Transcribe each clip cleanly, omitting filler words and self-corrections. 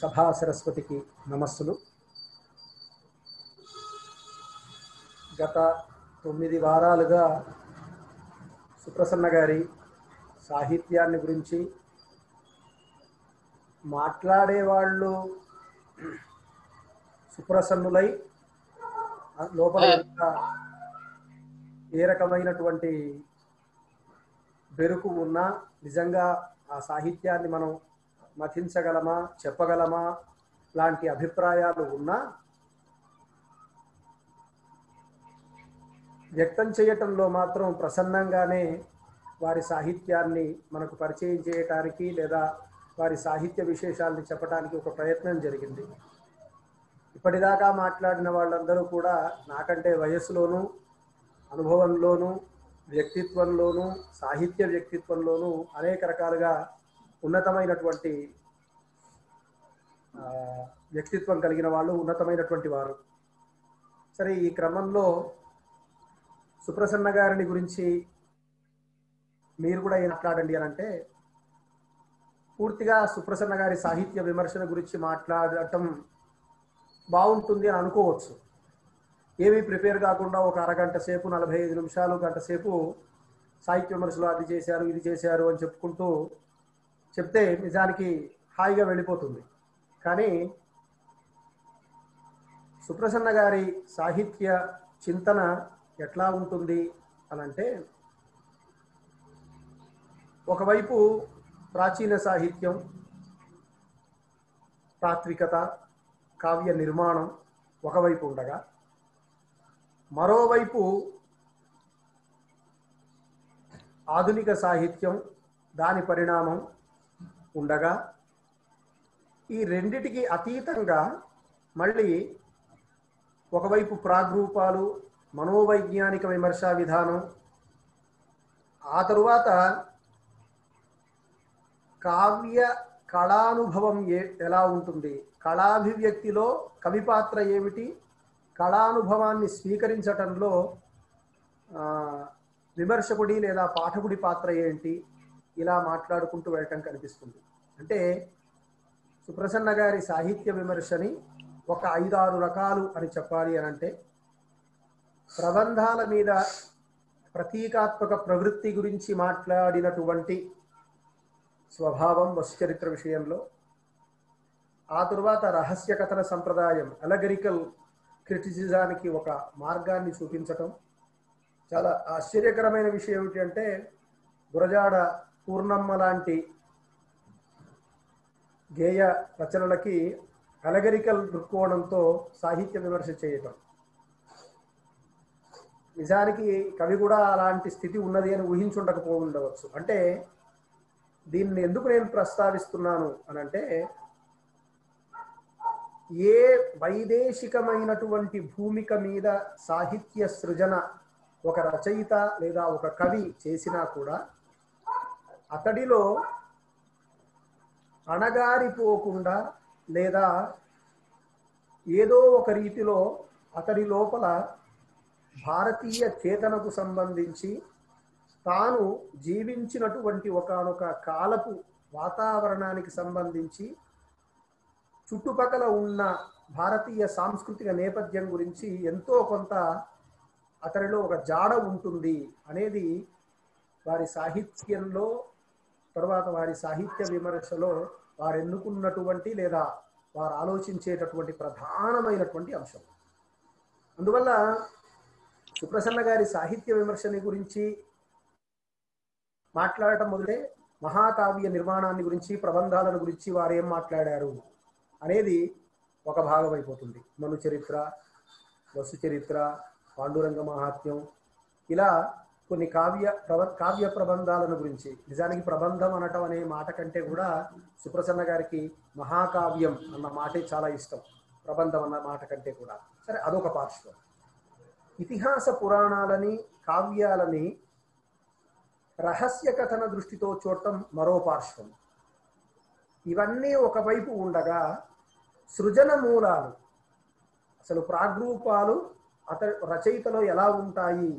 సభా సరస్వతికి నమస్సులు. గత 9 వారాలుగా సుప్రసన్న గారి సాహిత్యాన్ని గురించి మాట్లాడేవాళ్ళు సుప్రసన్నులై లోపల ఏ రకమైనటువంటి బెరుకు ఉన్నా నిజంగా ఆ సాహిత్యాన్ని మనం మథించగలమా, చెప్పగలమా లాంటి అభిప్రాయాలు ఉన్నా వ్యక్తం చేయటంలో మాత్రం ప్రసన్నంగానే వారి సాహిత్యాన్ని మనకు పరిచయం చేయటానికి లేదా వారి సాహిత్య విశేషాలని చెప్పడానికి ఒక ప్రయత్నం జరిగింది. ఇప్పటిదాకా మాట్లాడిన వాళ్ళందరూ కూడా నాకంటే వయస్సులోనూ, అనుభవంలోనూ, వ్యక్తిత్వంలోనూ, సాహిత్య వ్యక్తిత్వంలోనూ అనేక రకాలుగా ఉన్నతమైనటువంటి వ్యక్తిత్వం కలిగిన వాళ్ళు, ఉన్నతమైనటువంటి వారు. సరే, ఈ క్రమంలో సుప్రసన్న గారిని గురించి మీరు కూడా ఏం మాట్లాడండి అని అంటే, పూర్తిగా సుప్రసన్న గారి సాహిత్య విమర్శన గురించి మాట్లాడటం బాగుంటుంది అని అనుకోవచ్చు. ఏమీ ప్రిపేర్ కాకుండా ఒక అరగంట సేపు, 45 నిమిషాలు, గంట సేపు సాహిత్య విమర్శలు అది చేశారు, ఇది చేశారు అని చెప్తే నిజానికి హాయిగా వెళ్ళిపోతుంది. కానీ సుప్రసన్న గారి సాహిత్య చింతన ఎట్లా ఉంటుంది అనంటే, ఒకవైపు ప్రాచీన సాహిత్యం, తాత్వికత, కావ్య నిర్మాణం ఒకవైపు ఉండగా, మరోవైపు ఆధునిక సాహిత్యం, దాని పరిణామం ఉండగా, ఈ రెండిటికి అతీతంగా మళ్ళీ ఒకవైపు ప్రాగ్రూపాలు, మనోవైజ్ఞానిక విమర్శా విధానం, ఆ తరువాత కావ్య కళానుభవం ఎలా ఉంటుంది, కళాభివ్యక్తిలో కవి పాత్ర ఏమిటి, కళానుభవాన్ని స్వీకరించటంలో విమర్శకుడి లేదా పాఠకుడి పాత్ర ఏంటి, ఇలా మాట్లాడుకుంటూ వెళ్ళటం కనిపిస్తుంది. అంటే సుప్రసన్న గారి సాహిత్య విమర్శని ఒక 5-6 రకాలు అని చెప్పాలి అని అంటే, ప్రబంధాల మీద ప్రతీకాత్మక ప్రవృత్తి గురించి మాట్లాడినటువంటి స్వభావం వస్తుచరిత్ర విషయంలో, ఆ తరువాత రహస్య కథన సంప్రదాయం, అలగరికల్ క్రిటిసిజానికి ఒక మార్గాన్ని చూపించటం. చాలా ఆశ్చర్యకరమైన విషయం ఏమిటి అంటే, గురజాడ పూర్ణమ్మ లాంటి గేయ రచనలకి అలగరికల్ దృక్కోణంతో సాహిత్య విమర్శ చేయటం. నిజానికి కవి కూడా అలాంటి స్థితి ఉన్నది అని ఊహించుండకపోవచ్చు. అంటే దీన్ని ఎందుకు నేను ప్రస్తావిస్తున్నాను అనంటే, ఏ వైదేశికమైనటువంటి భూమిక మీద సాహిత్య సృజన ఒక రచయిత లేదా ఒక కవి చేసినా కూడా అతడిలో అణగారిపోకుండా లేదా ఏదో ఒక రీతిలో అతడి లోపల భారతీయ చేతనకు సంబంధించి తాను జీవించినటువంటి ఒకానొక కాలపు వాతావరణానికి సంబంధించి చుట్టుపక్కల ఉన్న భారతీయ సాంస్కృతిక నేపథ్యం గురించి ఎంతో కొంత అతడిలో ఒక జాడ ఉంటుంది అనేది వారి సాహిత్యంలో, తర్వాత వారి సాహిత్య విమర్శలో వారు ఎన్నుకున్నటువంటి లేదా వారు ఆలోచించేటటువంటి ప్రధానమైనటువంటి అంశం. అందువల్ల సుప్రసన్న గారి సాహిత్య విమర్శని గురించి మాట్లాడటం మొదలే మహాకావ్య నిర్మాణాన్ని గురించి, ప్రబంధాలను గురించి వారు ఏం మాట్లాడారు అనేది ఒక భాగం అయిపోతుంది. మను చరిత్ర, వసు చరిత్ర, పాండురంగ మహాత్మ్యం, ఇలా కొన్ని కావ్య ప్రబంధాలను గురించి. నిజానికి ప్రబంధం అనటం అనే మాట కంటే కూడా సుప్రసన్న గారికి మహాకావ్యం అన్న మాటే చాలా ఇష్టం, ప్రబంధం అన్న మాట కంటే కూడా. సరే, అదొక పార్శ్వం. ఇతిహాస పురాణాలని, కావ్యాలని రహస్య కథన దృష్టితో చూడటం మరో పార్శ్వం. ఇవన్నీ ఒకవైపు ఉండగా, సృజన మూలాలు, అసలు ప్రాగ్రూపాలు రచయితలో ఎలా ఉంటాయి,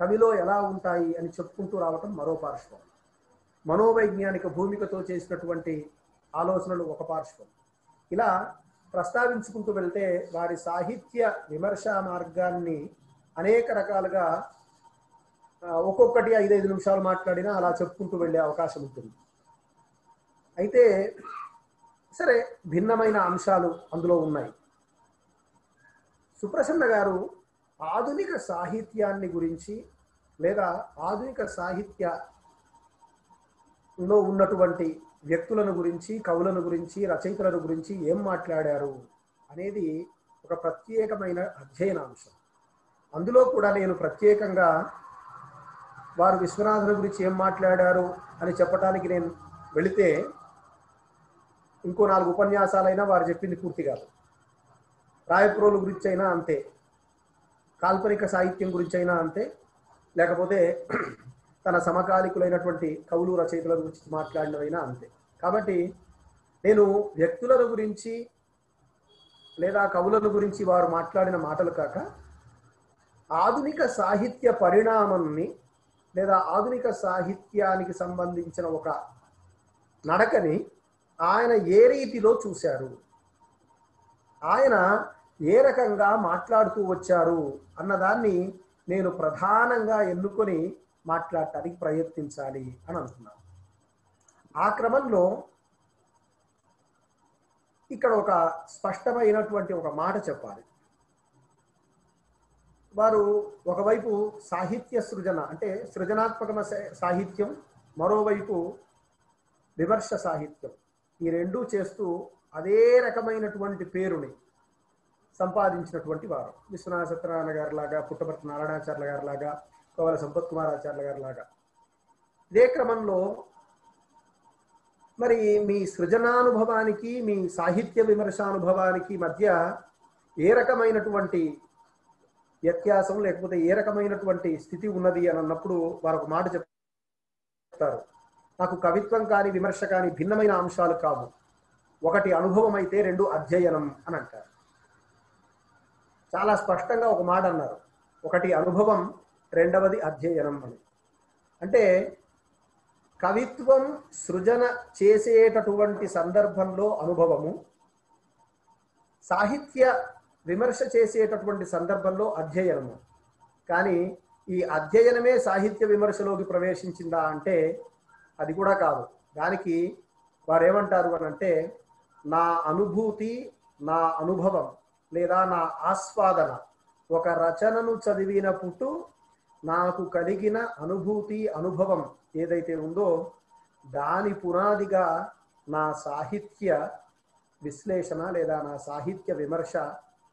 కవిలో ఎలా ఉంటాయి అని చెప్పుకుంటూ రావటం మరో పార్శ్వం. మనోవైజ్ఞానిక భూమికతో చేసినటువంటి ఆలోచనలు ఒక పార్శ్వం. ఇలా ప్రస్తావించుకుంటూ వెళ్తే వారి సాహిత్య విమర్శ మార్గాన్ని అనేక రకాలుగా ఒక్కొక్కటి 5-5 నిమిషాలు మాట్లాడినా అలా చెప్పుకుంటూ వెళ్ళే అవకాశం ఉంటుంది. అయితే సరే, భిన్నమైన అంశాలు అందులో ఉన్నాయి. సుప్రసన్న గారు ఆధునిక సాహిత్యాన్ని గురించి లేదా ఆధునిక సాహిత్యంలో ఉన్నటువంటి వ్యక్తులను గురించి, కవులను గురించి, రచయితలను గురించి ఏం మాట్లాడారు అనేది ఒక ప్రత్యేకమైన అధ్యయన అంశం. అందులో కూడా నేను ప్రత్యేకంగా వారు విశ్వనాథుని గురించి ఏం మాట్లాడారు అని చెప్పడానికి నేను వెళితే ఇంకో 4 ఉపన్యాసాలైనా వారు చెప్పింది పూర్తి కాదు. రాయప్రోలు గురించి అయినా అంతే, కాల్పనిక సాహిత్యం గురించి అయినా అంతే, లేకపోతే తన సమకాలికులైనటువంటి కవులు రచయితల గురించి మాట్లాడినవైనా అంతే. కాబట్టి నేను వ్యక్తులను గురించి లేదా కవులను గురించి వారు మాట్లాడిన మాటలు కాక ఆధునిక సాహిత్య పరిణామాన్ని లేదా ఆధునిక సాహిత్యానికి సంబంధించిన ఒక నడకని ఆయన ఏ రీతిలో చూశారు, ఆయన ఏ రకంగా మాట్లాడుతూ వచ్చారు అన్నదాన్ని నేను ప్రధానంగా ఎన్నుకొని మాట్లాడటానికి ప్రయత్నించాలి అని అనుకున్నాను. ఆ క్రమంలో ఇక్కడ ఒక స్పష్టమైనటువంటి ఒక మాట చెప్పాలి. వారు ఒకవైపు సాహిత్య సృజన అంటే సృజనాత్మక సాహిత్యం, మరోవైపు విమర్శ సాహిత్యం, ఈ రెండూ చేస్తూ అదే రకమైనటువంటి పేరుని సంపాదించినటువంటి వారు. విశ్వనాథ సత్యనారాయణ గారి లాగా, పుట్టపర్తి నారాయణాచార్యుల గారి లాగా, కోవెల సంపత్ కుమార్ ఆచార్యుల గారి లాగా. ఇదే క్రమంలో మరి మీ సృజనానుభవానికి మీ సాహిత్య విమర్శానుభవానికి మధ్య ఏ రకమైనటువంటి వ్యత్యాసం లేకపోతే ఏ రకమైనటువంటి స్థితి ఉన్నది అని అన్నప్పుడు వారు ఒక మాట చెప్తారు, నాకు కవిత్వం కానీ విమర్శ కానీ భిన్నమైన అంశాలు కావు, ఒకటి అనుభవం అయితే 2 అధ్యయనం అని అంటారు. చాలా స్పష్టంగా ఒక మాట అన్నారు, ఒకటి అనుభవం, రెండవది అధ్యయనం అని. అంటే కవిత్వం సృజన చేసేటటువంటి సందర్భంలో అనుభవము, సాహిత్య విమర్శ చేసేటటువంటి సందర్భంలో అధ్యయనము. కానీ ఈ అధ్యయనమే సాహిత్య విమర్శలోకి ప్రవేశించిందా అంటే అది కూడా కాదు. దానికి వారు ఏమంటారు అని అంటే, నా అనుభూతి, నా అనుభవం లేదా నా ఆస్వాదన, ఒక రచనను చదివినప్పుడు నాకు కలిగిన అనుభూతి, అనుభవం ఏదైతే ఉందో దాని పునాదిగా నా సాహిత్య విశ్లేషణ లేదా నా సాహిత్య విమర్శ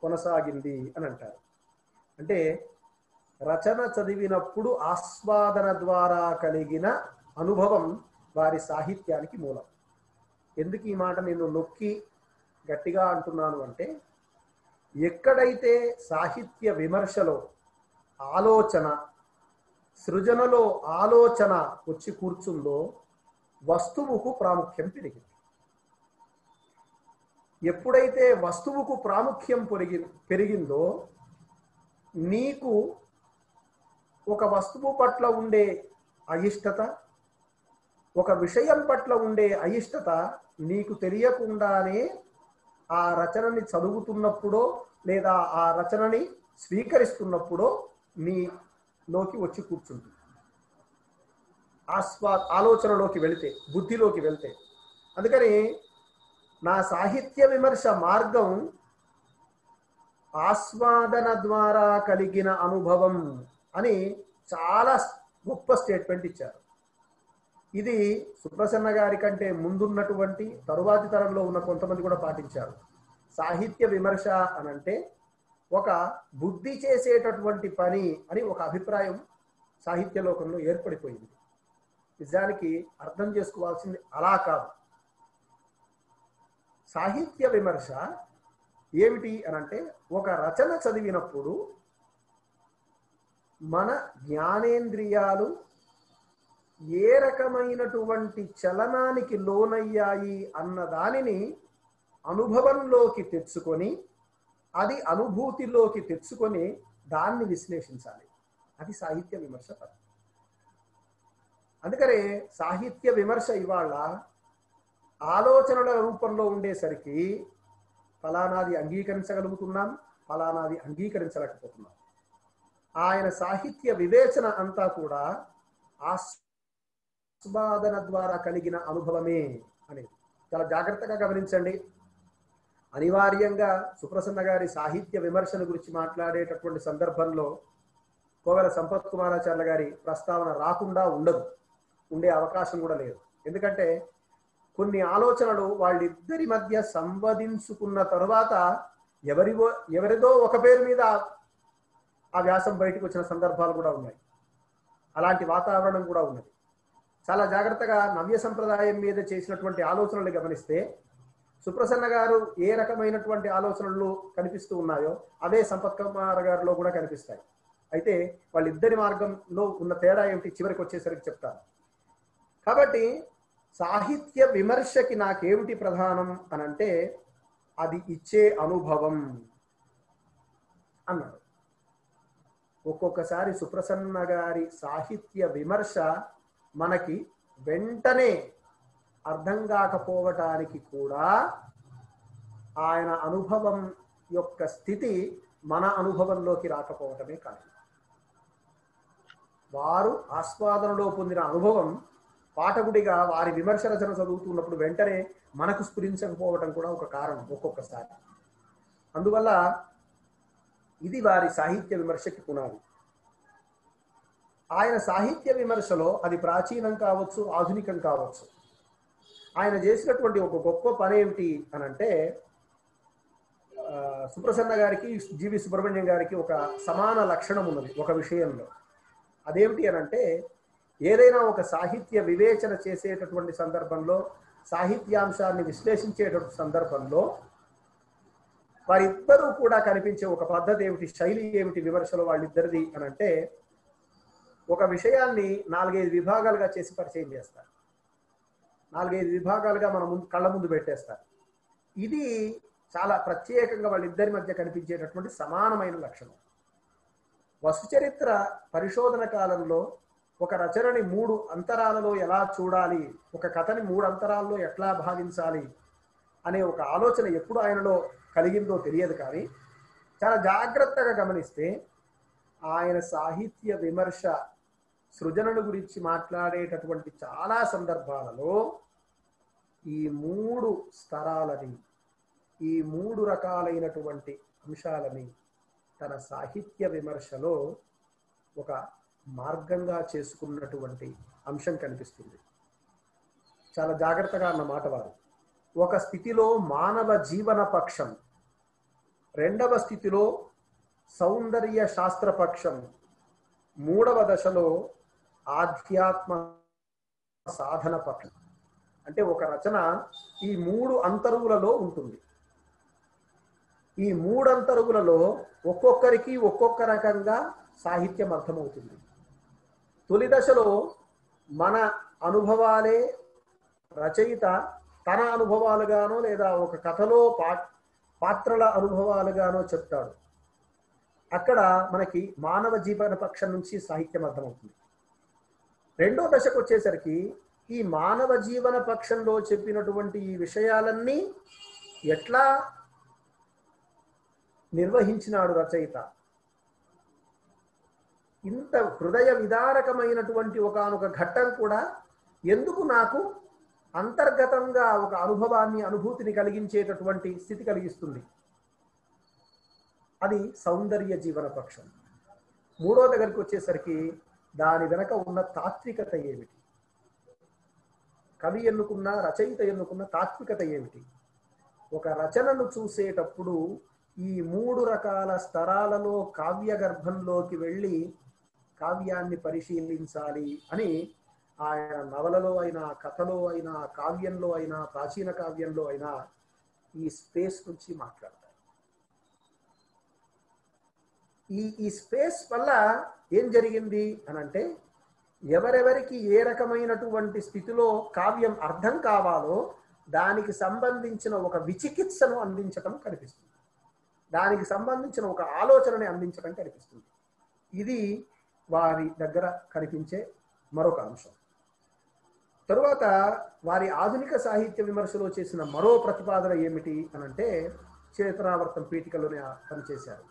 కొనసాగింది అని అంటారు. అంటే రచన చదివినప్పుడు ఆస్వాదన ద్వారా కలిగిన అనుభవం వారి సాహిత్యానికి మూలం. ఎందుకు ఈ మాట నేను నొక్కి గట్టిగా అంటున్నాను అంటే, ఎక్కడైతే సాహిత్య విమర్శలో ఆలోచన, సృజనలో ఆలోచన వచ్చి కూర్చుందో వస్తువుకు ప్రాముఖ్యం పెరిగింది. ఎప్పుడైతే వస్తువుకు ప్రాముఖ్యం పెరిగిందో నీకు ఒక వస్తువు పట్ల ఉండే అయిష్టత, ఒక విషయం పట్ల ఉండే అయిష్టత నీకు తెలియకుండానే ఆ రచనని చదువుతున్నప్పుడో లేదా ఆ రచనని స్వీకరిస్తున్నప్పుడో నీలోకి వచ్చి కూర్చుంటుంది. ఆలోచనలోకి వెళితే, బుద్ధిలోకి వెళ్తే. అందుకని నా సాహిత్య విమర్శ మార్గం ఆస్వాదన ద్వారా కలిగిన అనుభవం అని చాలా గొప్ప స్టేట్మెంట్ ఇచ్చారు. ఇది సుప్రసన్న గారి కంటే ముందున్నటువంటి తరువాతి తరంలో ఉన్న కొంతమంది కూడా పాటించారు. సాహిత్య విమర్శ అనంటే ఒక బుద్ధి చేసేటటువంటి పని అని ఒక అభిప్రాయం సాహిత్య లోకంలో ఏర్పడిపోయింది. నిజానికి అర్థం చేసుకోవాల్సింది అలా కాదు. సాహిత్య విమర్శ ఏమిటి అనంటే, ఒక రచన చదివినప్పుడు మన జ్ఞానేంద్రియాలు ఏ రకమైనటువంటి చలనానికి లోనయ్యాయి అన్న దానిని అనుభవంలోకి తెచ్చుకొని, అది అనుభూతిలోకి తెచ్చుకొని దాన్ని విశ్లేషించాలి. అది సాహిత్య విమర్శ పద్ధతి. అందుకనే సాహిత్య విమర్శ ఇవాళ ఆలోచనల రూపంలో ఉండేసరికి ఫలానాది అంగీకరించగలుగుతున్నాం, ఫలానాది అంగీకరించలేకపోతున్నాం. ఆయన సాహిత్య వివేచన అంతా కూడా ఆస్వాదన ద్వారా కలిగిన అనుభవమే అనేది చాలా జాగ్రత్తగా గమనించండి. అనివార్యంగా సుప్రసన్న గారి సాహిత్య విమర్శన గురించి మాట్లాడేటటువంటి సందర్భంలో కోవెల సంపత్ కుమారాచార్య గారి ప్రస్తావన రాకుండా ఉండదు, ఉండే అవకాశం కూడా లేదు. ఎందుకంటే కొన్ని ఆలోచనలు వాళ్ళిద్దరి మధ్య సంవదించుకున్న తరువాత ఎవరిదో ఒక పేరు మీద ఆ వ్యాసం బయటకు వచ్చిన సందర్భాలు కూడా ఉన్నాయి. అలాంటి వాతావరణం కూడా ఉన్నది. చాలా జాగ్రత్తగా నవ్య సంప్రదాయం మీద చేసినటువంటి ఆలోచనలు గమనిస్తే సుప్రసన్న గారు ఏ రకమైనటువంటి ఆలోచనలు కనిపిస్తూ ఉన్నాయో అవే సంపత్ కుమార్ గారిలో కూడా కనిపిస్తాయి. అయితే వాళ్ళిద్దరి మార్గంలో ఉన్న తేడా ఏమిటి చివరికి వచ్చేసరికి చెప్తాను. కాబట్టి సాహిత్య విమర్శకి నాకేమిటి ప్రధానం అనంటే అది ఇచ్చే అనుభవం అన్నాడు. ఒక్కొక్కసారి సుప్రసన్న గారి సాహిత్య విమర్శ మనకి వెంటనే అర్థం కాకపోవటానికి కూడా ఆయన అనుభవం యొక్క స్థితి మన అనుభవంలోకి రాకపోవటమే కాదు. వారు ఆస్వాదనలో పొందిన అనుభవం పాఠకుడిగా వారి విమర్శ రచన చదువుతున్నప్పుడు వెంటనే మనకు స్ఫురించకపోవటం కూడా ఒక కారణం ఒక్కొక్కసారి. అందువల్ల ఇది వారి సాహిత్య విమర్శకి పునాది. ఆయన సాహిత్య విమర్శలో అది ప్రాచీనం కావచ్చు, ఆధునికం కావచ్చు, ఆయన చేసినటువంటి ఒక గొప్ప పని ఏమిటి అనంటే సుప్రసన్న గారికి జీవి సుబ్రహ్మణ్యం గారికి ఒక సమాన లక్షణం ఉన్నది ఒక విషయంలో. అదేమిటి అనంటే ఏదైనా ఒక సాహిత్య వివేచన చేసేటటువంటి సందర్భంలో, సాహిత్యాంశాన్ని విశ్లేషించేటటువంటి సందర్భంలో వారిద్దరూ కూడా కనిపించే ఒక పద్ధతి ఏమిటి, శైలి ఏమిటి విమర్శలో వాళ్ళిద్దరిది అనంటే ఒక విషయాన్ని 4-5 విభాగాలుగా చేసి పరిచయం చేస్తారు. 4-5 విభాగాలుగా మన కళ్ళ ముందు పెట్టేస్తారు. ఇది చాలా ప్రత్యేకంగా వాళ్ళిద్దరి మధ్య కనిపించేటటువంటి సమానమైన లక్షణం. వసుచరిత్ర పరిశోధన కాలంలో ఒక రచనని 3 అంతరాలలో ఎలా చూడాలి, ఒక కథని 3 అంతరాల్లో ఎట్లా భావించాలి అనే ఒక ఆలోచన ఎప్పుడు ఆయనలో కలిగిందో తెలియదు. కానీ చాలా జాగ్రత్తగా గమనిస్తే ఆయన సాహిత్య విమర్శ సృజనను గురించి మాట్లాడేటటువంటి చాలా సందర్భాలలో ఈ 3 స్తరాలని, ఈ 3 రకాలైనటువంటి అంశాలని తన సాహిత్య విమర్శలో ఒక మార్గంగా చేసుకున్నటువంటి అంశం కనిపిస్తుంది. చాలా జాగ్రత్తగా అన్నమాట వారు. ఒక స్థితిలో మానవ జీవన పక్షం, రెండవ స్థితిలో సౌందర్య శాస్త్ర పక్షం, మూడవ దశలో ఆధ్యాత్మ సాధన పక్షం. అంటే ఒక రచన ఈ 3 అంతరుగులలో ఉంటుంది. ఈ 3 అంతరుగులలో ఒక్కొక్కరికి ఒక్కొక్క రకంగా సాహిత్యం అర్థమవుతుంది. తొలి దశలో మన అనుభవాలే రచయిత తన అనుభవాలుగానో లేదా ఒక కథలో పాత్రల అనుభవాలుగానో చెప్తాడు. అక్కడ మనకి మానవ జీవన పక్షం నుంచి సాహిత్యం అర్థమవుతుంది. రెండో దశకు వచ్చేసరికి ఈ మానవ జీవన పక్షంలో చెప్పినటువంటి ఈ విషయాలన్నీ ఎట్లా నిర్వహించినాడు రచయిత, ఇంత హృదయ విదారకమైనటువంటి ఒకానొక ఘట్టం కూడా ఎందుకు నాకు అంతర్గతంగా ఒక అనుభవాన్ని, అనుభూతిని కలిగించేటటువంటి స్థితి కలిగిస్తుంది, అది సౌందర్య జీవన పక్షం. మూడో దగ్గరికి వచ్చేసరికి దాని వెనక ఉన్న తాత్వికత ఏమిటి, కవి ఎన్నుకున్న, రచయిత ఎన్నుకున్న తాత్వికత ఏమిటి. ఒక రచనను చూసేటప్పుడు ఈ 3 రకాల స్తరాలలో కావ్య గర్భంలోకి వెళ్ళి కావ్యాన్ని పరిశీలించాలి అని ఆయన నవలలో అయినా, కథలో అయినా, కావ్యంలో అయినా, ప్రాచీన కావ్యంలో అయినా ఈ స్పేస్ నుంచి మాట్లాడతారు. ఈ స్పేస్ వల్ల ఏం జరిగింది అనంటే ఎవరెవరికి ఏ రకమైనటువంటి స్థితిలో కావ్యం అర్థం కావాలో దానికి సంబంధించిన ఒక విచికిత్సను అందించటం కనిపిస్తుంది, దానికి సంబంధించిన ఒక ఆలోచనని అందించడం కనిపిస్తుంది. ఇది వారి దగ్గర కనిపించే మరొక అంశం. తరువాత వారి ఆధునిక సాహిత్య విమర్శలో చేసిన మరో ప్రతిపాదన ఏమిటి అనంటే చేతనావర్తం పీఠికలోనే పనిచేశారు.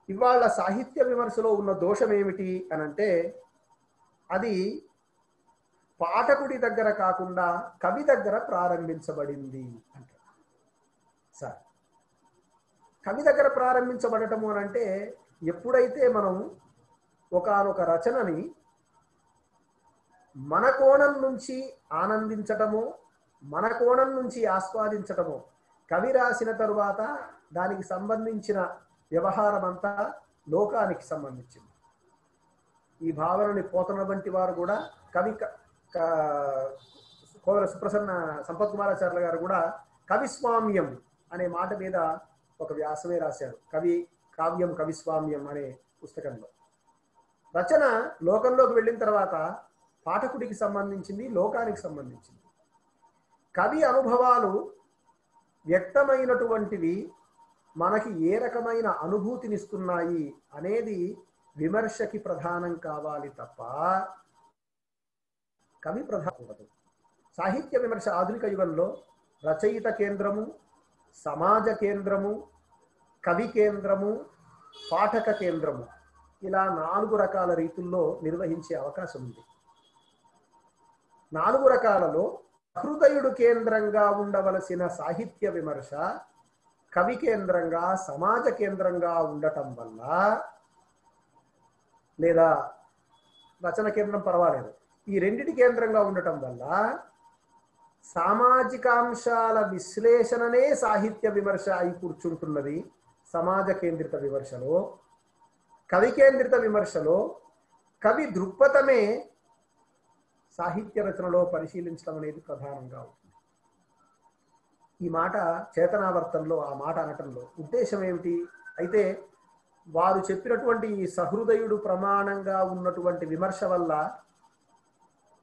ఇవాళ సాహిత్య విమర్శలో ఉన్న దోషం ఏమిటి అని అంటే, అది పాఠకుడి దగ్గర కాకుండా కవి దగ్గర ప్రారంభించబడింది అంటే. సార్, కవి దగ్గర ప్రారంభించబడటము అని అంటే, ఎప్పుడైతే మనం ఒకానొక రచనని మన కోణం నుంచి ఆనందించటమో, మన కోణం నుంచి ఆస్వాదించటమో, కవి రాసిన తరువాత దానికి సంబంధించిన వ్యవహారం అంతా లోకానికి సంబంధించింది. ఈ భావనని పోతన వంటి వారు కూడా, కవి కోవెల సుప్రసన్న సంపత్ కుమారాచార్యుల గారు కూడా కవిస్వామ్యం అనే మాట మీద ఒక వ్యాసమే రాశారు, కావ్యం కవిస్వామ్యం అనే పుస్తకంలో. రచన లోకంలోకి వెళ్ళిన తర్వాత పాఠకుడికి సంబంధించింది, లోకానికి సంబంధించింది. కవి అనుభవాలు వ్యక్తమైనటువంటివి మనకి ఏ రకమైన అనుభూతినిస్తున్నాయి అనేది విమర్శకి ప్రధానం కావాలి తప్ప కవి ప్రధానకూడదు. సాహిత్య విమర్శ ఆధునిక యుగంలో రచయిత కేంద్రము, సమాజ కేంద్రము, కవి కేంద్రము, పాఠక కేంద్రము, ఇలా 4 రకాల రీతుల్లో నిర్వహించే అవకాశం ఉంది. 4 రకాలలో హృదయుడు కేంద్రంగా ఉండవలసిన సాహిత్య విమర్శ కవి కేంద్రంగా, సమాజ కేంద్రంగా ఉండటం వల్ల, లేదా రచన కేంద్రం పర్వాలేదు, ఈ రెండిటి కేంద్రంగా ఉండటం వల్ల సామాజికాంశాల విశ్లేషణనే సాహిత్య విమర్శ అయి కూర్చుంటున్నది. సమాజ కేంద్రిత విమర్శలో, కవి కేంద్రిత విమర్శలో కవి దృక్పథమే సాహిత్య రచనలో పరిశీలించడం అనేది ప్రధానంగా ఉంటుంది. ఈ మాట చేతనావర్తంలో ఆ మాట అనటంలో ఉద్దేశం ఏమిటి? అయితే వారు చెప్పినటువంటి ఈ సహృదయుడు ప్రమాణంగా ఉన్నటువంటి విమర్శ వల్ల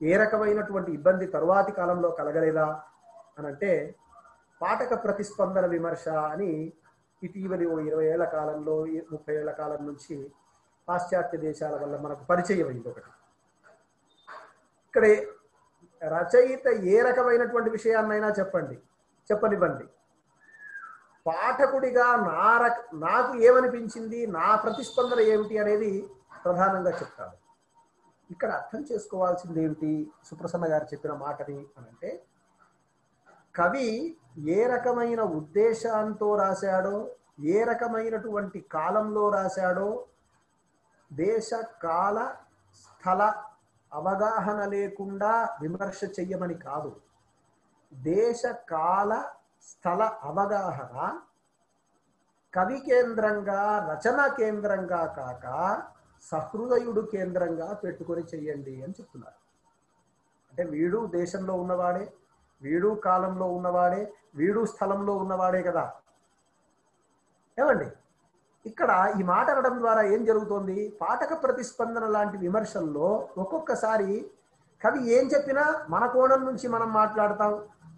ఏ రకమైనటువంటి ఇబ్బంది తరువాతి కాలంలో కలగలేదా అని అంటే, పాఠక ప్రతిస్పందన విమర్శ అని ఇటీవలి 20 ఏళ్ల కాలంలో, 30 ఏళ్ల కాలం నుంచి పాశ్చాత్య దేశాల వల్ల మనకు పరిచయం అయింది ఒకటి. ఇక్కడ రచయిత ఏ రకమైనటువంటి విషయాన్నైనా చెప్పనివ్వండి, పాఠకుడిగా నాకు ఏమనిపించింది, నా ప్రతిస్పందన ఏమిటి అనేది ప్రధానంగా చెప్తాను. ఇక్కడ అర్థం చేసుకోవాల్సింది ఏమిటి సుప్రసన్న గారు చెప్పిన మాటని అని అంటే, కవి ఏ రకమైన ఉద్దేశాంతో రాశాడో, ఏ రకమైనటువంటి కాలంలో రాశాడో, దేశ కాల స్థల అవగాహన లేకుండా విమర్శ చెయ్యమని కాదు. దేశ కాల స్థల అవగాహన కవి కేంద్రంగా, రచన కేంద్రంగా కాక సహృదయుడు కేంద్రంగా పెట్టుకొని చెయ్యండి అని చెప్తున్నారు. అంటే వీడు దేశంలో ఉన్నవాడే, వీడు కాలంలో ఉన్నవాడే, వీడు స్థలంలో ఉన్నవాడే కదా. ఏమండి, ఇక్కడ ఈ మాట అనడం ద్వారా ఏం జరుగుతోంది? పాఠక ప్రతిస్పందన లాంటి విమర్శల్లో ఒక్కొక్కసారి కవి ఏం చెప్పినా మన కోణం నుంచి మనం మాట్లాడతాం,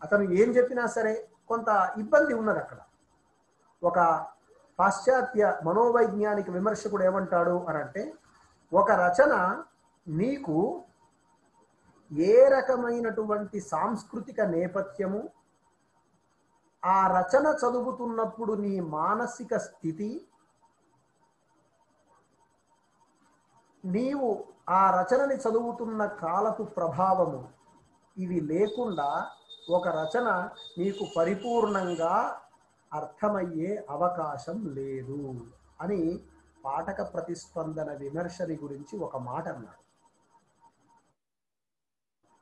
అతను ఏం చెప్పినా సరే కొంత ఇబ్బంది ఉన్నది అక్కడ. ఒక పాశ్చాత్య మనోవైజ్ఞానిక విమర్శకుడు ఏమంటాడు అని అంటే, ఒక రచన నీకు ఏ రకమైనటువంటి సాంస్కృతిక నేపథ్యము, ఆ రచన చదువుతున్నప్పుడు నీ మానసిక స్థితి, నీవు ఆ రచనని చదువుతున్న కాలపు ప్రభావము, ఇవి లేకుండా ఒక రచన నీకు పరిపూర్ణంగా అర్థమయ్యే అవకాశం లేదు అని పాఠక ప్రతిస్పందన విమర్శని గురించి ఒక మాట అన్నాడు.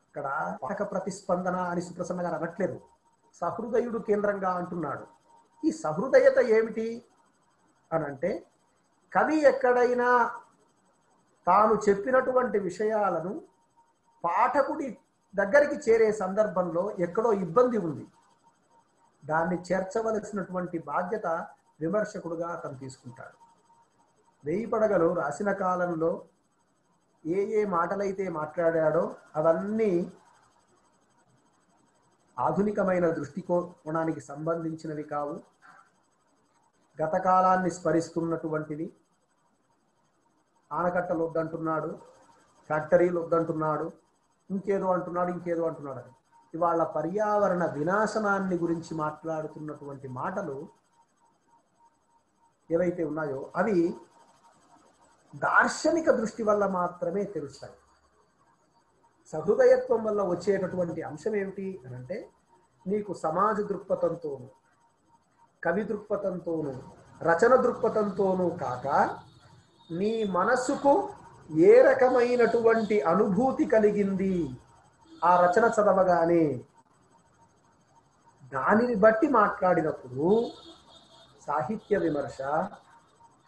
ఇక్కడ పాఠక ప్రతిస్పందన అని సుప్రసన్న గారు అనట్లేదు, సహృదయుడు కేంద్రంగా అంటున్నాడు. ఈ సహృదయత ఏమిటి అని అంటే, కవి ఎక్కడైనా తాను చెప్పినటువంటి విషయాలను పాఠకుడి దగ్గరికి చేరే సందర్భంలో ఎక్కడో ఇబ్బంది ఉంది, దాన్ని చేర్చవలసినటువంటి బాధ్యత విమర్శకుడుగా అతను తీసుకుంటాడు. 1000 పడగలు రాసిన కాలంలో ఏ మాటలైతే మాట్లాడాడో అవన్నీ ఆధునికమైన దృష్టికోణానికి సంబంధించినవి కావు, గత కాలాన్ని స్మరిస్తున్నటువంటివి. ఆనకట్టలు వద్దంటున్నాడు, ఫ్యాక్టరీలు వద్దంటున్నాడు, ఇంకేదో అంటున్నాడు అని. ఇవాళ పర్యావరణ వినాశనాన్ని గురించి మాట్లాడుతున్నటువంటి మాటలు ఏవైతే ఉన్నాయో అవి దార్శనిక దృష్టి వల్ల మాత్రమే తెలుస్తాయి. సహృదయత్వం వల్ల వచ్చేటటువంటి అంశం ఏమిటి అని అంటే, నీకు సమాజ దృక్పథంతోనూ కవి దృక్పథంతోనూ రచన దృక్పథంతోనూ కాక నీ మనసుకు ఏ రకమైనటువంటి అనుభూతి కలిగింది ఆ రచన చదవగానే దానిని బట్టి మాట్లాడినప్పుడు సాహిత్య విమర్శ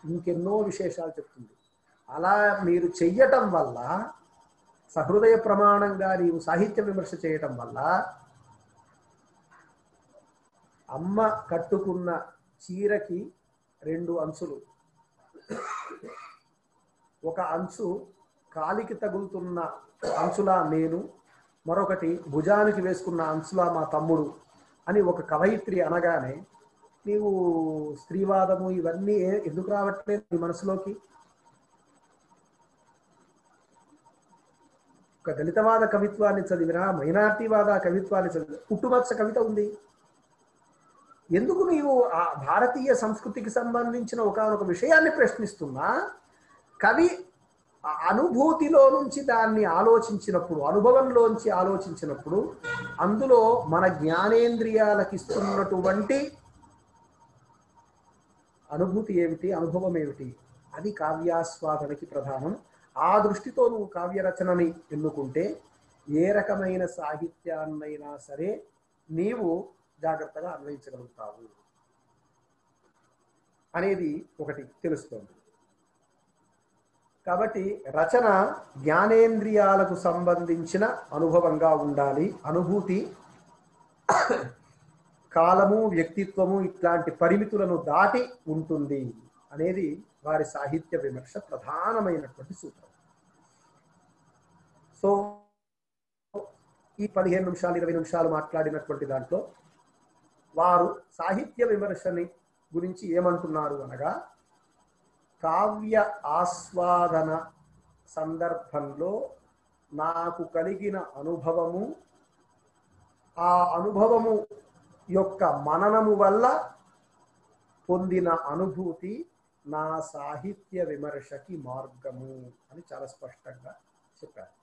ఇంకెన్నో విశేషాలు చెప్తుంది. అలా మీరు చెయ్యటం వల్ల, సహృదయ ప్రమాణంగా నీవు సాహిత్య విమర్శ చేయటం వల్ల అమ్మ కట్టుకున్న చీరకి రెండు అంచులు, ఒక అంచు కాలికి తగులుతున్న అంచులా నేను, మరొకటి భుజానికి వేసుకున్న అంచులా మా తమ్ముడు అని ఒక కవయిత్రి అనగానే నీవు స్త్రీవాదము ఇవన్నీ ఎందుకు రావట్లేదు నీ మనసులోకి? ఒక దళితవాద కవిత్వాన్ని చదివినా, మైనార్టీవాద కవిత్వాన్ని చదివినా, పుట్టుమచ్చ కవిత ఉంది. ఎందుకు నీవు ఆ భారతీయ సంస్కృతికి సంబంధించిన ఒకనొక విషయాన్ని ప్రశ్నిస్తున్నా, కవి అనుభూతిలో నుంచి దాన్ని ఆలోచించినప్పుడు, అనుభవంలోంచి ఆలోచించినప్పుడు అందులో మన జ్ఞానేంద్రియాలకు ఇస్తున్నటువంటి అనుభూతి ఏమిటి, అనుభవం ఏమిటి, అది కావ్యాస్వాదనకి ప్రధానం. ఆ దృష్టితో నువ్వు కావ్యరచనని ఎన్నుకుంటే ఏ రకమైన సాహిత్యాన్నైనా సరే నీవు జాగ్రత్తగా అన్వయించగలుగుతావు అనేది ఒకటి తెలుస్తోంది. కాబట్టి రచన జ్ఞానేంద్రియాలకు సంబంధించిన అనుభవంగా ఉండాలి. అనుభూతి కాలము, వ్యక్తిత్వము ఇట్లాంటి పరిమితులను దాటి ఉంటుంది అనేది వారి సాహిత్య విమర్శ ప్రధానమైనటువంటి సూత్రం. సో ఈ 15 నిమిషాలు 20 నిమిషాలు మాట్లాడినటువంటి దాంట్లో వారు సాహిత్య విమర్శని గురించి ఏమంటున్నారు అనగా, కావ్య ఆస్వాదన సందర్భంలో నాకు కలిగిన అనుభవము, ఆ అనుభవము యొక్క మననము వల్ల పొందిన అనుభూతి నా సాహిత్య విమర్శకి మార్గము అని చాలా స్పష్టంగా చెప్పారు.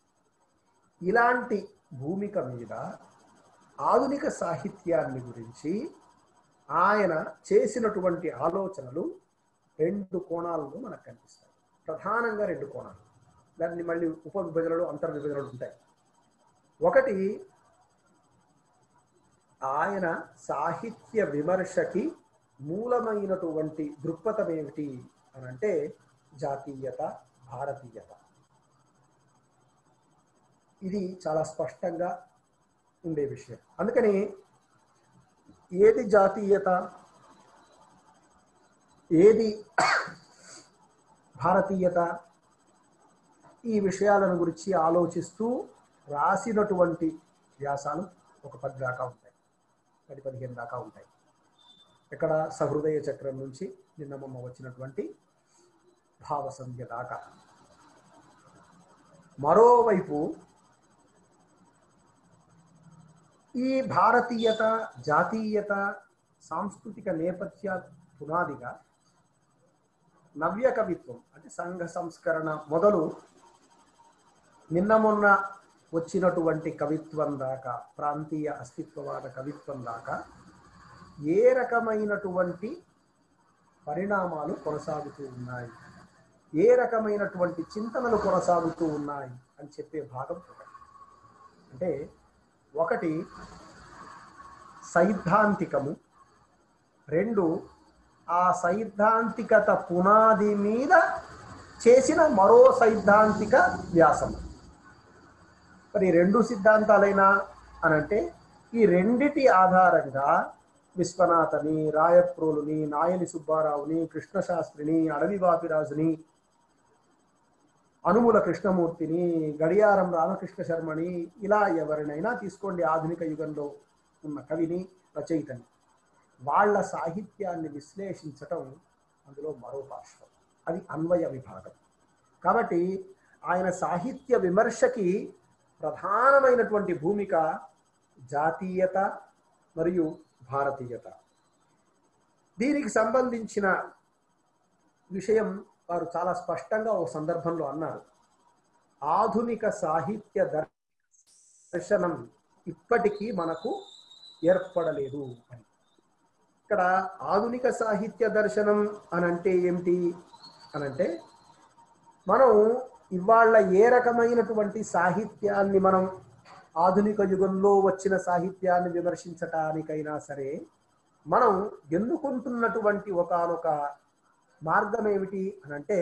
ఇలాంటి భూమిక మీద ఆధునిక సాహిత్యాన్ని గురించి ఆయన చేసినటువంటి ఆలోచనలు 2 కోణాలలో మనకు కనిపిస్తాయి. ప్రధానంగా 2 కోణాలు. దాన్ని మళ్ళీ ఉపవిభజనలు, అంతర్విభజనలు ఉంటాయి. ఒకటి, ఆయన సాహిత్య విమర్శకి మూలమైనటువంటి దృక్పథం ఏమిటి అని అంటే జాతీయత, భారతీయత. ఇది చాలా స్పష్టంగా ఉండే విషయం. అందుకని ఏది జాతీయత, ఏది భారతీయత, ఈ విషయాలను గురించి ఆలోచిస్తూ రాసినటువంటి వ్యాసాలు ఒక 10 దాకా ఉంటాయి, 10-15 దాకా ఉంటాయి. ఇక్కడ సహృదయ చక్రం నుంచి నిన్న మొన్న వచ్చినటువంటి భావసంధ్య దాకా. మరోవైపు ఈ భారతీయత, జాతీయత, సాంస్కృతిక నేపథ్య పునాదిగా నవ్య కవిత్వం అంటే సంఘ సంస్కరణ మొదలు నిన్న మొన్న వచ్చినటువంటి కవిత్వం దాకా, ప్రాంతీయ అస్తిత్వవాద కవిత్వం దాకా ఏ రకమైనటువంటి పరిణామాలు కొనసాగుతూ ఉన్నాయి, ఏ రకమైనటువంటి చింతనలు కొనసాగుతూ ఉన్నాయి అని చెప్పే భాగం ఒకటి. అంటే ఒకటి సైద్ధాంతికము, 2 ఆ సైద్ధాంతికత పునాది మీద చేసిన మరో సైద్ధాంతిక వ్యాసం. మరి 2 సిద్ధాంతాలైనా అనంటే ఈ రెండిటి ఆధారంగా విశ్వనాథని, రాయప్రోలుని, నాయని సుబ్బారావుని, కృష్ణశాస్త్రిని, అడవి బాపిరాజుని, అనుముల కృష్ణమూర్తిని, గడియారం రామకృష్ణ శర్మని, ఇలా ఎవరినైనా తీసుకోండి, ఆధునిక యుగంలో ఉన్న కవిని, రచయితని, వాళ్ళ సాహిత్యాన్ని విశ్లేషించటం అందులో మరో పార్శ్వం. అది అన్వయ విభాగం. కాబట్టి ఆయన సాహిత్య విమర్శకి ప్రధానమైనటువంటి భూమిక జాతీయత మరియు భారతీయత. దీనికి సంబంధించిన విషయం వారు చాలా స్పష్టంగా ఒక సందర్భంలో అన్నారు. ఆధునిక సాహిత్య దర్శనం ఇప్పటికీ మనకు ఏర్పడలేదు అని. ఇక్కడ ఆధునిక సాహిత్య దర్శనం అని అంటే ఏమిటి అనంటే, మనం ఇవాళ ఏ రకమైనటువంటి సాహిత్యాన్ని మనం ఆధునిక యుగంలో వచ్చిన సాహిత్యాన్ని విమర్శించటానికైనా సరే మనం ఎన్నుకుంటున్నటువంటి ఒకానొక మార్గం ఏమిటి అనంటే,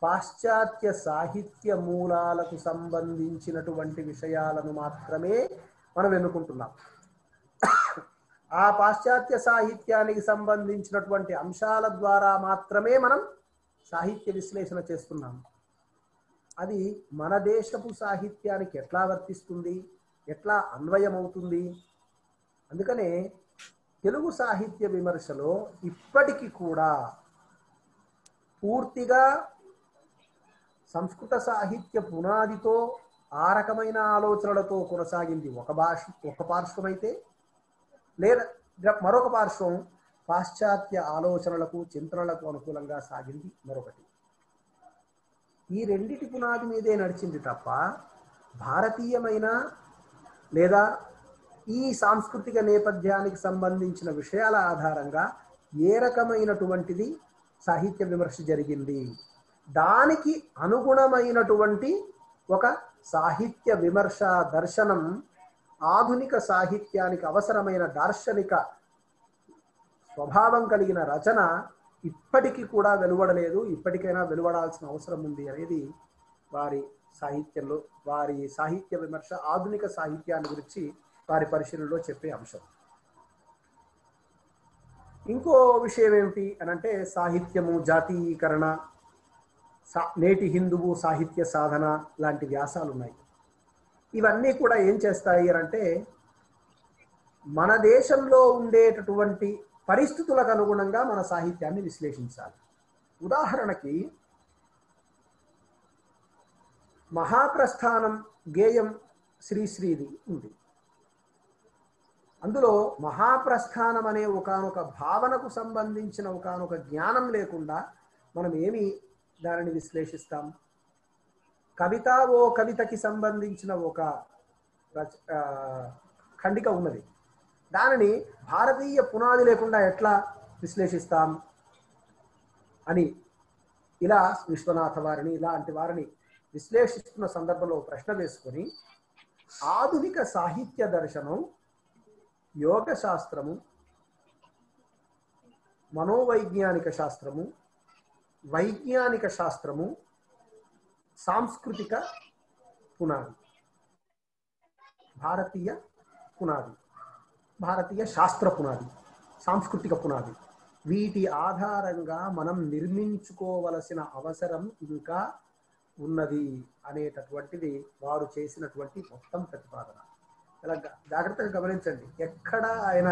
పాశ్చాత్య సాహిత్య మూలాలకు సంబంధించినటువంటి విషయాలను మాత్రమే మనం ఎన్నుకుంటున్నాం. ఆ పాశ్చాత్య సాహిత్యానికి సంబంధించినటువంటి అంశాల ద్వారా మాత్రమే మనం సాహిత్య విశ్లేషణ చేస్తున్నాం. అది మన దేశపు సాహిత్యానికి ఎట్లా వర్తిస్తుంది, ఎట్లా అన్వయమవుతుంది? అందుకనే తెలుగు సాహిత్య విమర్శలో ఇప్పటికీ కూడా పూర్తిగా సంస్కృత సాహిత్య పునాదితో ఆ రకమైన ఆలోచనలతో కొనసాగింది ఒక పార్శ్వమైతే, లేదా మరొక పార్శ్వం పాశ్చాత్య ఆలోచనలకు చింతనలకు అనుకూలంగా సాగింది మరొకటి. ఈ రెండిటి పునాది మీదే నడిచింది తప్ప భారతీయమైన లేదా ఈ సాంస్కృతిక నేపథ్యానికి సంబంధించిన విషయాల ఆధారంగా ఏ రకమైనటువంటిది సాహిత్య విమర్శ జరిగింది, దానికి అనుగుణమైనటువంటి ఒక సాహిత్య విమర్శ దర్శనం, ఆధునిక సాహిత్యానికి అవసరమైన దార్శనిక స్వభావం కలిగిన రచన ఇప్పటికీ కూడా వెలువడలేదు. ఇప్పటికైనా వెలువడాల్సిన అవసరం ఉంది అనేది వారి సాహిత్యంలో, వారి సాహిత్య విమర్శ ఆధునిక సాహిత్యాన్ని గురించి వారి పరిశీలనలో చెప్పే అంశం. ఇంకో విషయం ఏమిటి అనంటే, సాహిత్యము జాతీయీకరణ, నేటి హిందువు సాహిత్య సాధన లాంటి వ్యాసాలు ఉన్నాయి. ఇవన్నీ కూడా ఏం చేస్తాయి అంటే, మన దేశంలో ఉండేటటువంటి పరిస్థితులకు అనుగుణంగా మన సాహిత్యాన్ని విశ్లేషించాలి. ఉదాహరణకి మహాప్రస్థానం గేయం శ్రీశ్రీది ఉంది. అందులో మహాప్రస్థానం అనే ఒకానొక భావనకు సంబంధించిన ఒకానొక జ్ఞానం లేకుండా మనం ఏమి దానిని విశ్లేషిస్తాం? కవిత, ఓ కవితకి సంబంధించిన ఒక ఖండిక ఉన్నది, దానిని భారతీయ పునాది లేకుండా ఎట్లా విశ్లేషిస్తాం అని ఇలా విశ్వనాథ వారిని ఇలాంటి వారిని విశ్లేషిస్తున్న సందర్భంలో ప్రశ్న వేసుకొని, ఆధునిక సాహిత్య దర్శనం యోగ శాస్త్రము, మనోవైజ్ఞానిక శాస్త్రము, వైజ్ఞానిక శాస్త్రము, సాంస్కృతిక పునాది, భారతీయ పునాది, భారతీయ శాస్త్ర పునాది, సాంస్కృతిక పునాది, వీటి ఆధారంగా మనం నిర్మించుకోవలసిన అవసరం ఇంకా ఉన్నది అనేటటువంటిది వారు చేసినటువంటి మొత్తం ప్రతిపాదన. ఇలా జాగ్రత్తగా గమనించండి. ఎక్కడ ఆయన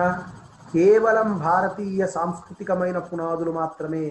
కేవలం భారతీయ సాంస్కృతికమైన పునాదులు మాత్రమే